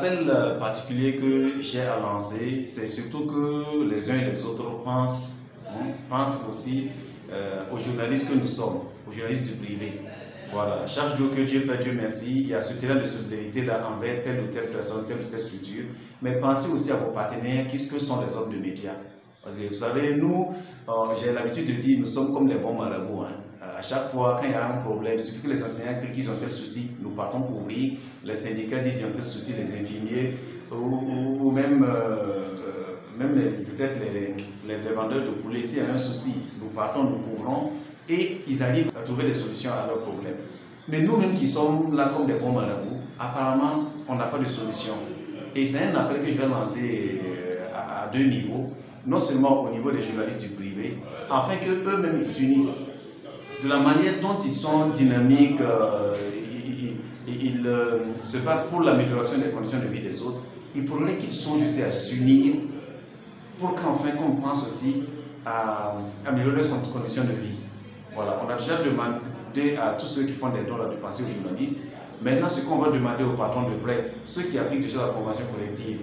l'appel particulier que j'ai à lancer, c'est surtout que les uns et les autres pensent aussi aux journalistes que nous sommes, aux journalistes du privé. Voilà, chaque jour que Dieu fait, Dieu merci, il y a ce terrain de solidarité là envers telle ou telle personne, telle ou telle structure, mais pensez aussi à vos partenaires que sont les hommes de médias. Parce que vous savez, nous, j'ai l'habitude de dire, nous sommes comme les bons malabous. À chaque fois, quand il y a un problème, il suffit que les enseignants crient qu'ils ont tel souci, nous partons pour ouvrir. Les syndicats disent qu'ils ont tel souci, les infirmiers, ou même, peut-être les vendeurs de poulets, s'il y a un souci, nous partons, nous couvrons, et ils arrivent à trouver des solutions à leurs problèmes. Mais nous-mêmes qui sommes là comme des bons malabous, apparemment, on n'a pas de solution. Et c'est un appel que je vais lancer à deux niveaux. Non seulement au niveau des journalistes du privé, afin qu'eux-mêmes ils s'unissent. De la manière dont ils sont dynamiques, ils se battent pour l'amélioration des conditions de vie des autres, il faudrait qu'ils songent aussi à s'unir pour qu'enfin qu'on pense aussi à améliorer leurs conditions de vie. Voilà, on a déjà demandé à tous ceux qui font des dons de penser aux journalistes. Maintenant, ce qu'on va demander aux patrons de presse, ceux qui appliquent déjà la convention collective,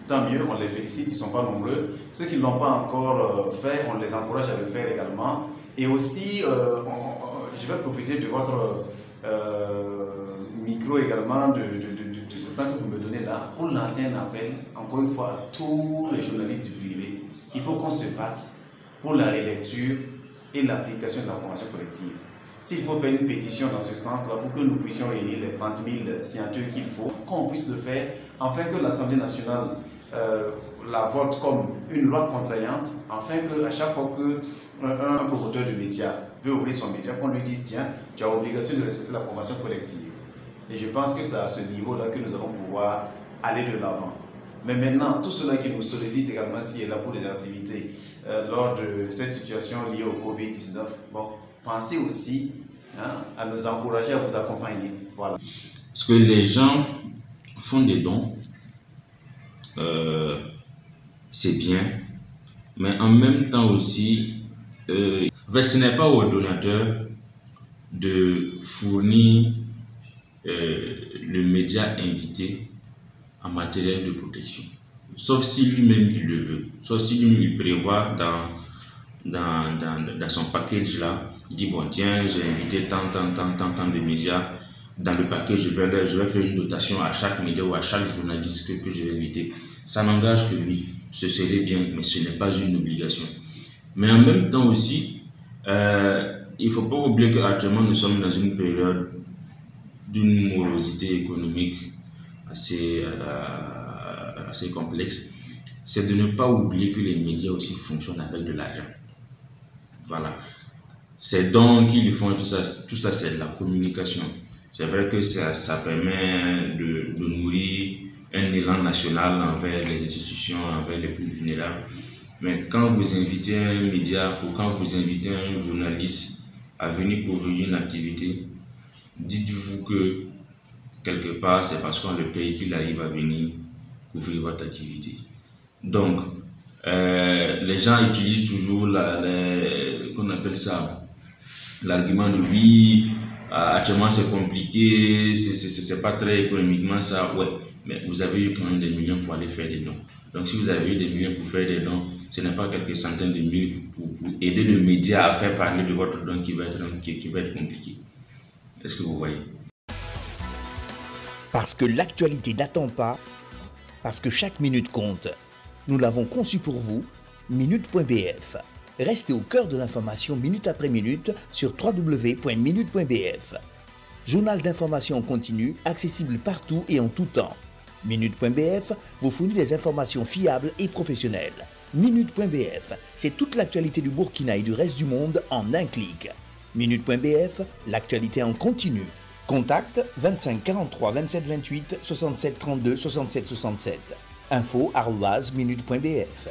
tant mieux, on les félicite, ils ne sont pas nombreux. Ceux qui ne l'ont pas encore fait, on les encourage à le faire également. Et aussi, je vais profiter de votre micro également, de ce temps que vous me donnez là, pour lancer un appel, encore une fois, à tous les journalistes du privé. Il faut qu'on se batte pour la relecture et l'application de la convention collective. S'il faut faire une pétition dans ce sens-là, pour que nous puissions réunir les 30 000 signatures qu'il faut, qu'on puisse le faire, afin que l'Assemblée nationale la vote comme une loi contraignante, afin qu'à chaque fois qu'un promoteur de médias veut ouvrir son média, qu'on lui dise, tiens, tu as l'obligation de respecter la convention collective. Et je pense que c'est à ce niveau-là que nous allons pouvoir aller de l'avant. Mais maintenant, tout cela qui nous sollicite également, s'il est là pour des activités, lors de cette situation liée au Covid-19, bon, pensez aussi à nous encourager, à vous accompagner. Voilà. Parce que les gens font des dons, c'est bien, mais en même temps aussi, ce n'est pas au donateur de fournir le média invité en matériel de protection. Sauf si lui-même il le veut, sauf si lui-même il prévoit dans son package là, il dit bon tiens, j'ai invité tant de médias, dans le package je vais faire une dotation à chaque média ou à chaque journaliste que je vais inviter. Ça n'engage que lui, ce serait bien, mais ce n'est pas une obligation. Mais en même temps aussi, il ne faut pas oublier qu'actuellement nous sommes dans une période d'une morosité économique assez complexe. C'est de ne pas oublier que les médias aussi fonctionnent avec de l'argent. Voilà. C'est donc qu'ils font tout ça c'est de la communication. C'est vrai que ça permet de nourrir un élan national envers les institutions, envers les plus vulnérables. Mais quand vous invitez un média ou quand vous invitez un journaliste à venir couvrir une activité, dites-vous que quelque part c'est parce qu'on le paye qu'il arrive à venir couvrir votre activité. Donc, les gens utilisent toujours qu'on appelle ça l'argument de oui, actuellement c'est compliqué, c'est pas très économiquement ça, ouais, mais vous avez eu quand même des millions pour aller faire des dons. Donc si vous avez eu des millions pour faire des dons, ce n'est pas quelques centaines de milliers pour aider le média à faire parler de votre don qui va être compliqué. Est-ce que vous voyez? Parce que l'actualité n'attend pas, parce que chaque minute compte. Nous l'avons conçu pour vous, Minute.bf. Restez au cœur de l'information minute après minute sur www.minute.bf. Journal d'information continue, accessible partout et en tout temps. Minute.bf vous fournit des informations fiables et professionnelles. Minute.bf, c'est toute l'actualité du Burkina et du reste du monde en un clic. Minute.bf, l'actualité en continu. Contact 25 43 27 28 67 32 67 67. info@minute.bf.